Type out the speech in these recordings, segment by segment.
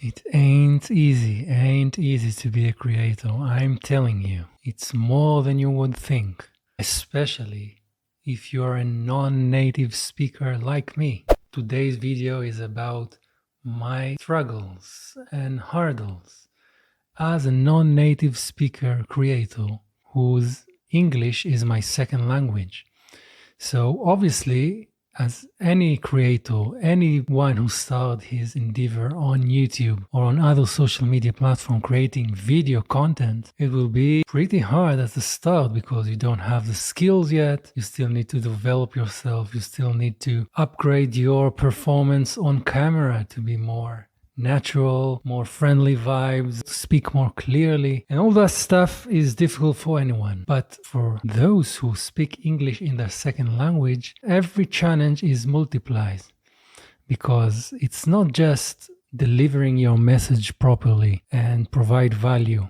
It ain't easy to be a creator. I'm telling you, it's more than you would think, especially if you're a non-native speaker like me. Today's video is about my struggles and hurdles as a non-native speaker creator whose English is my second language. So obviously, as any creator, anyone who started his endeavor on YouTube or on other social media platform creating video content, it will be pretty hard at the start because you don't have the skills yet. You still need to develop yourself. You still need to upgrade your performance on camera to be more natural, more friendly vibes, speak more clearly, and all that stuff is difficult for anyone. But for those who speak English in their second language, every challenge is multiplied because it's not just delivering your message properly and provide value.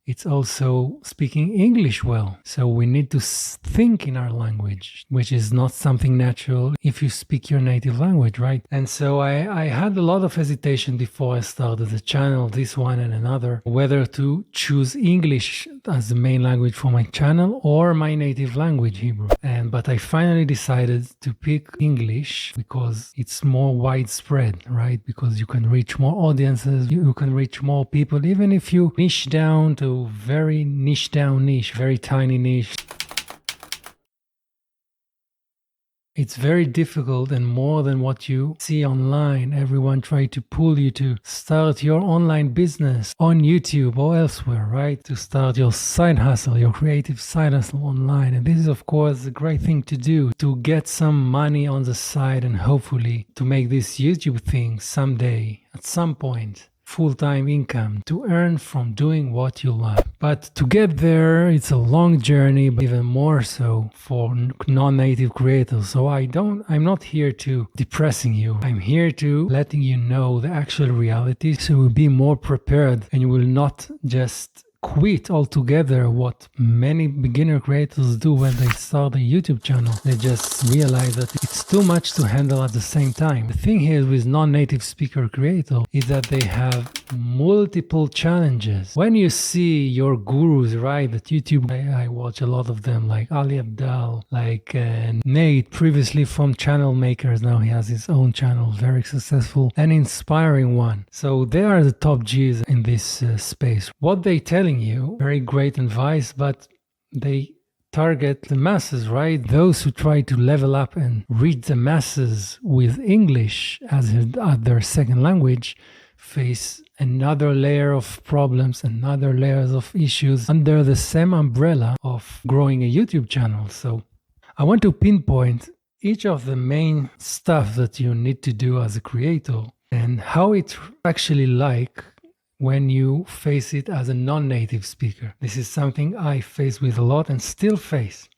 It's also speaking English well. So we need to think in our language, which is not something natural if you speak your native language, right? And so I had a lot of hesitation before I started the channel, this one and another, whether to choose English as the main language for my channel or my native language, Hebrew. But I finally decided to pick English because it's more widespread, right? Because you can reach more audiences, you can reach more people, even if you niche down to very niche down niche, very tiny niche. It's very difficult and more than what you see online. Everyone tries to pull you to start your online business on YouTube or elsewhere, right? To start your side hustle, your creative side hustle online. And this is, of course, a great thing to do, to get some money on the side and hopefully to make this YouTube thing someday, at some point, full-time income to earn from doing what you love. But to get there, it's a long journey, but even more so for non-native creators. So I'm not here to depressing you. I'm here to letting you know the actual reality so you'll be more prepared and you will not just quit altogether what many beginner creators do when they start a YouTube channel. They just realize that it's too much to handle at the same time. The thing here with non-native speaker creators is that they have multiple challenges. When you see your gurus, right, at YouTube, I watch a lot of them, like Ali Abdal, like Nate, previously from Channel Makers, now he has his own channel, very successful and inspiring one. So they are the top G's in this space. What they tell you, very great advice, but they target the masses, right? Those who try to level up and reach the masses with English as their second language face another layer of problems, another layers of issues under the same umbrella of growing a YouTube channel. So I want to pinpoint each of the main stuff that you need to do as a creator and how it's actually like when you face it as a non-native speaker. This is something I face with a lot and still face.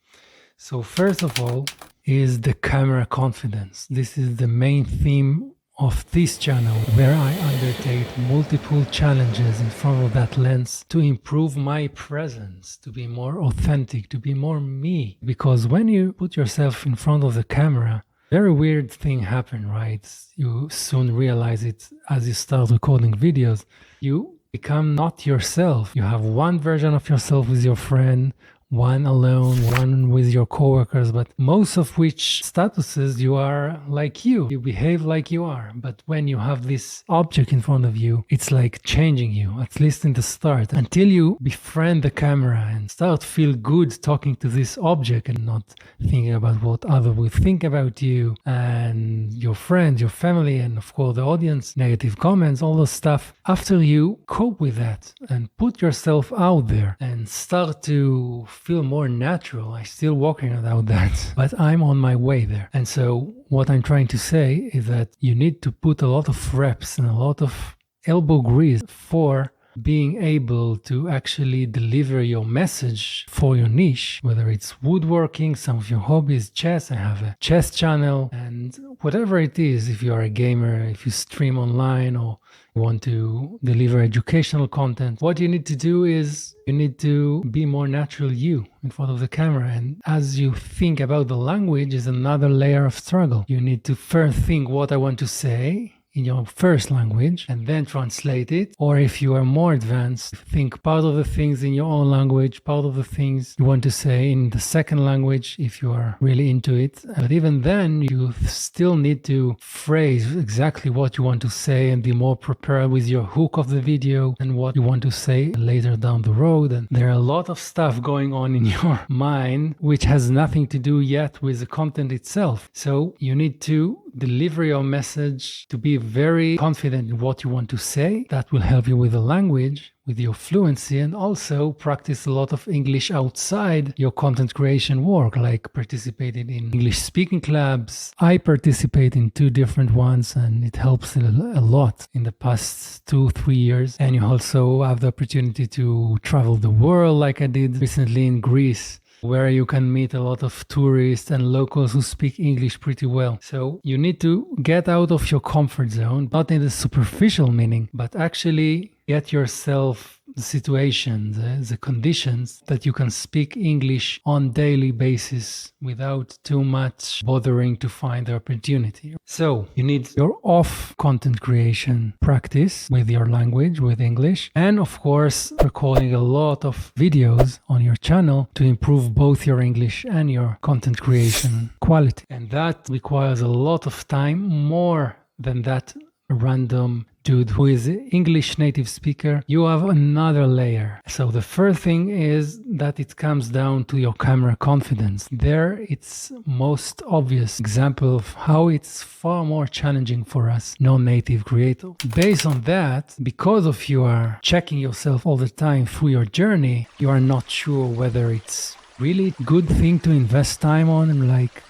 So first of all is the camera confidence. This is the main theme of this channel, where I undertake multiple challenges in front of that lens to improve my presence, to be more authentic, to be more me. Because when you put yourself in front of the camera, very weird thing happen, right? You soon realize it as you start recording videos. You become not yourself. You have one version of yourself with your friend, one alone, one with your coworkers, but most of which statuses you are like you behave like you are. But when you have this object in front of you, it's like changing you, at least in the start, until you befriend the camera and start feel good talking to this object and not thinking about what others will think about you and your friends, your family, and of course the audience, negative comments, all those stuff. After you cope with that and put yourself out there and start to feel more natural. I'm still working about that, but I'm on my way there. And so what I'm trying to say is that you need to put a lot of reps and a lot of elbow grease for being able to actually deliver your message for your niche, whether it's woodworking, some of your hobbies, chess. I have a chess channel, and whatever it is, if you are a gamer, if you stream online or you want to deliver educational content, what you need to do is you need to be more natural you in front of the camera. And as you think about the language is another layer of struggle. You need to first think what I want to say. in your first language and then translate it. Or if you are more advanced, think part of the things in your own language, part of the things you want to say in the second language if you are really into it. But even then, you still need to phrase exactly what you want to say and be more prepared with your hook of the video and what you want to say later down the road. And there are a lot of stuff going on in your mind which has nothing to do yet with the content itself. So you need to deliver your message to be very confident in what you want to say. That will help you with the language, with your fluency, and also practice a lot of English outside your content creation work, like participating in English speaking clubs. I participate in 2 different ones and it helps a lot in the past 2-3 years. And you also have the opportunity to travel the world like I did recently in Greece, where you can meet a lot of tourists and locals who speak English pretty well. So you need to get out of your comfort zone, not in the superficial meaning, but actually get yourself the situation, the conditions that you can speak English on daily basis without too much bothering to find the opportunity. So you need your off content creation practice with your language, with English, and of course recording a lot of videos on your channel to improve both your English and your content creation quality. And that requires a lot of time, more than that random dude who is an English native speaker. You have another layer. So the first thing is that it comes down to your camera confidence. There it's most obvious example of how it's far more challenging for us non-native creators. Based on that, because of you are checking yourself all the time through your journey, you are not sure whether it's really good thing to invest time on, like,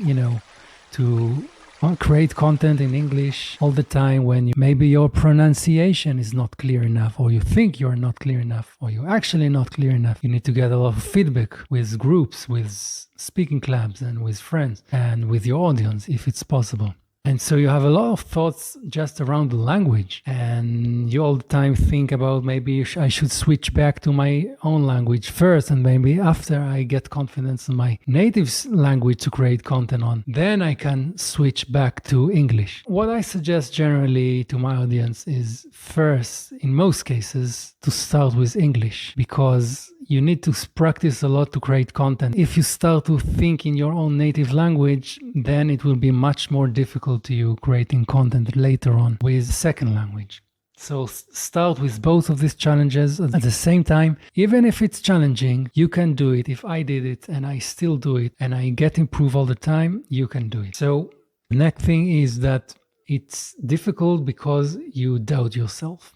to create content in English all the time when maybe your pronunciation is not clear enough, or you think you're not clear enough, or you're actually not clear enough. You need to get a lot of feedback with groups, with speaking clubs, and with friends, and with your audience if it's possible. And so you have a lot of thoughts just around the language, and you all the time think about maybe I should switch back to my own language first, and maybe after I get confidence in my native language to create content on, then I can switch back to English. What I suggest generally to my audience is first, in most cases, to start with English, because you need to practice a lot to create content. If you start to think in your own native language, then it will be much more difficult to you creating content later on with second language. So start with both of these challenges at the same time. Even if it's challenging, you can do it. If I did it and I still do it and I get improved all the time, you can do it. So the next thing is that it's difficult because you doubt yourself.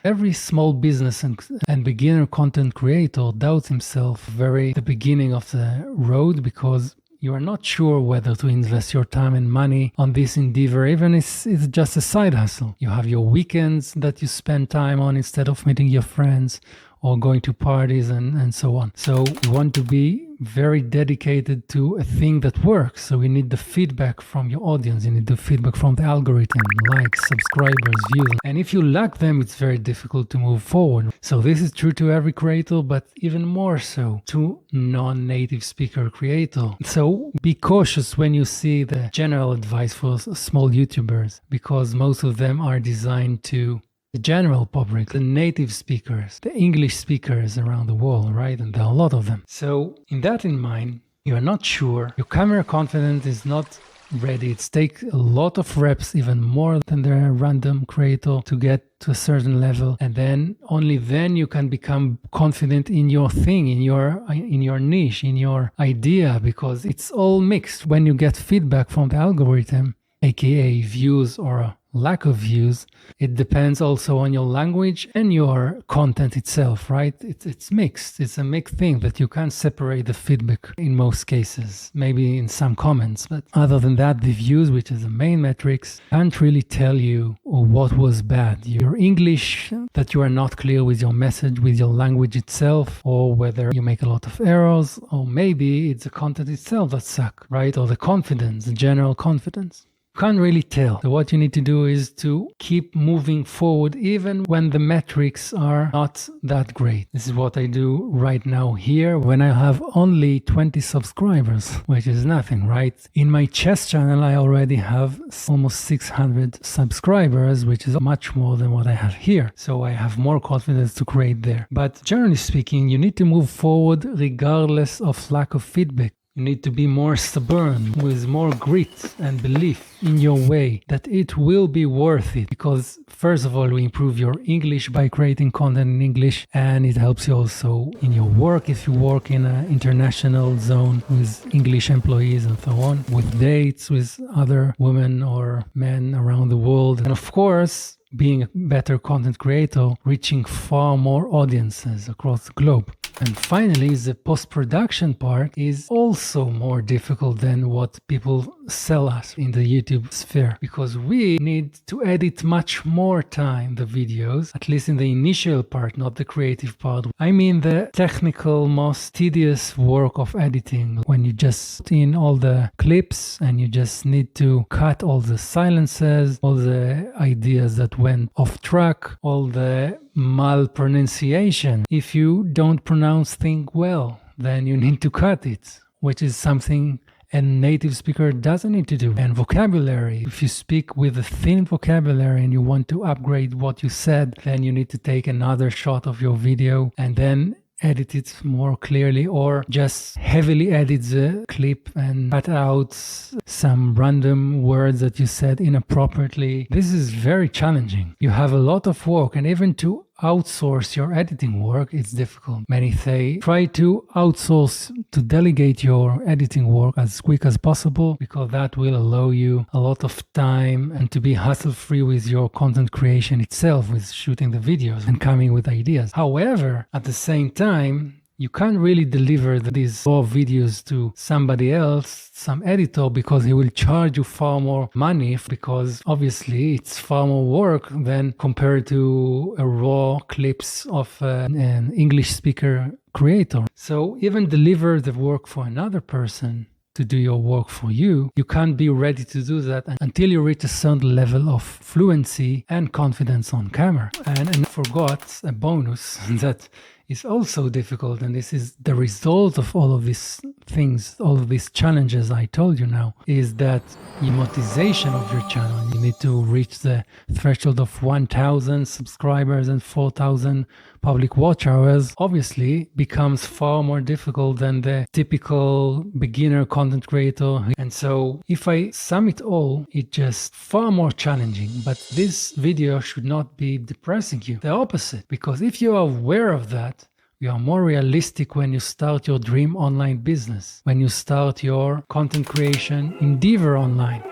Every small business and beginner content creator doubts himself very at the beginning of the road, because you are not sure whether to invest your time and money on this endeavor, even if it's just a side hustle. You have your weekends that you spend time on instead of meeting your friends or going to parties and so on. So you want to be very dedicated to a thing that works. So you need the feedback from your audience. You need the feedback from the algorithm, likes, subscribers, views. And if you lack them, it's very difficult to move forward. So this is true to every creator, but even more so to non-native speaker creator. So be cautious when you see the general advice for small YouTubers, because most of them are designed to the general public, the native speakers, the English speakers around the world, right? And there are a lot of them. So in that in mind, you are not sure, your camera confidence is not ready. It takes a lot of reps, even more than the random creator, to get to a certain level. And then only then you can become confident in your thing, in your niche, in your idea, because it's all mixed. When you get feedback from the algorithm, aka views or lack of views, it depends also on your language and your content itself, right? It's mixed. It's a mixed thing that you can't separate the feedback in most cases, maybe in some comments. But other than that, the views, which is the main metrics, can't really tell you what was bad. Your English, that you are not clear with your message, with your language itself, or whether you make a lot of errors, or maybe it's the content itself that sucks, right? Or the confidence, the general confidence. Can't really tell. So what you need to do is to keep moving forward even when the metrics are not that great. This is what I do right now here when I have only 20 subscribers, which is nothing, right? In my chess channel, I already have almost 600 subscribers, which is much more than what I have here. So I have more confidence to create there. But generally speaking, you need to move forward regardless of lack of feedback. You need to be more stubborn, with more grit and belief in your way that it will be worth it. Because first of all, we improve your English by creating content in English, and it helps you also in your work if you work in an international zone with English employees and so on, with dates with other women or men around the world. And of course, being a better content creator, reaching far more audiences across the globe. And finally, the post-production part is also more difficult than what people sell us in the YouTube sphere, because we need to edit much more time the videos, at least in the initial part, not the creative part. I mean the technical, most tedious work of editing, when you just put in all the clips and you just need to cut all the silences, all the ideas that went off track, all the malpronunciation. If you don't pronounce things well, then you need to cut it, which is something a native speaker doesn't need to do. And vocabulary, if you speak with a thin vocabulary and you want to upgrade what you said, then you need to take another shot of your video and then edit it more clearly, or just heavily edit the clip and cut out some random words that you said inappropriately. This is very challenging. You have a lot of work, and even to outsource your editing work, it's difficult. Many say try to outsource, to delegate your editing work as quick as possible, because that will allow you a lot of time and to be hassle-free with your content creation itself, with shooting the videos and coming with ideas. However, at the same time, you can't really deliver these raw videos to somebody else, some editor, because he will charge you far more money, because obviously it's far more work than compared to a raw clips of an English speaker creator. So even deliver the work for another person to do your work for you, you can't be ready to do that until you reach a certain level of fluency and confidence on camera. And I forgot a bonus that is also difficult, and this is the result of all of these things, all of these challenges I told you now, is that the monetization of your channel. You need to reach the threshold of 1,000 subscribers and 4,000 public watch hours, obviously becomes far more difficult than the typical beginner content creator. And so if I sum it all, it's just far more challenging. But this video should not be depressing you. The opposite, because if you are aware of that, you are more realistic when you start your dream online business, when you start your content creation endeavor online.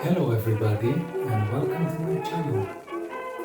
Hello everybody, and welcome to my channel.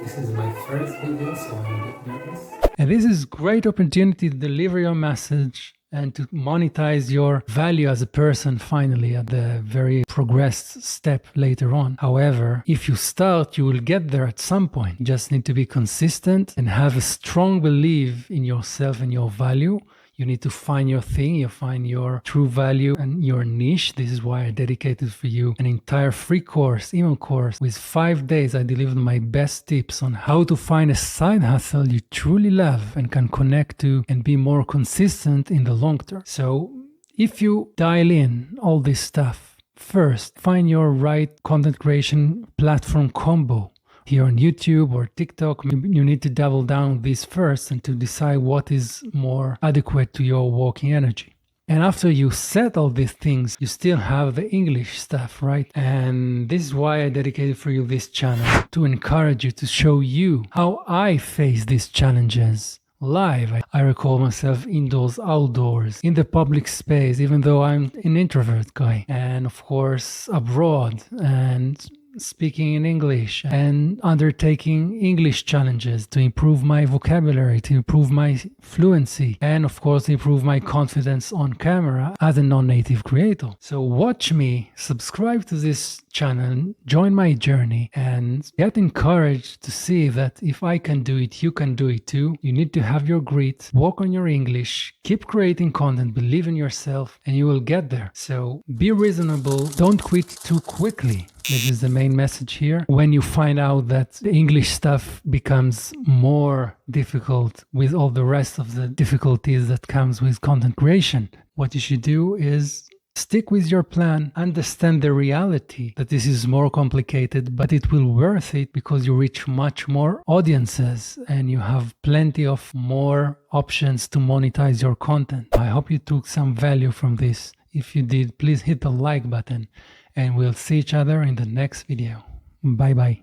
This is my first video, so I'm a bit nervous. And this is a great opportunity to deliver your message and to monetize your value as a person finally at the very progressed step later on. However, if you start, you will get there at some point. You just need to be consistent and have a strong belief in yourself and your value. You need to find your thing, you find your true value and your niche. This is why I dedicated for you an entire free course, email course. With 5 days, I delivered my best tips on how to find a side hustle you truly love and can connect to and be more consistent in the long term. So if you dial in all this stuff, first, find your right content creation platform combo. Here on YouTube or TikTok, you need to double down this first and to decide what is more adequate to your working energy. And after you set all these things, you still have the English stuff, right? And this is why I dedicated for you this channel, to encourage you, to show you how I face these challenges live. I record myself indoors, outdoors, in the public space, even though I'm an introvert guy, and of course abroad, and speaking in English and undertaking English challenges to improve my vocabulary, to improve my fluency, and of course, improve my confidence on camera as a non-native creator. So watch me, subscribe to this channel, join my journey, and get encouraged to see that if I can do it, you can do it too. You need to have your grit, work on your English, keep creating content, believe in yourself, and you will get there. So be reasonable, don't quit too quickly. This is the main message here. When you find out that the English stuff becomes more difficult with all the rest of the difficulties that comes with content creation, what you should do is stick with your plan, understand the reality that this is more complicated, but it will worth it because you reach much more audiences and you have plenty of more options to monetize your content. I hope you took some value from this. If you did, please hit the like button and we'll see each other in the next video. Bye bye.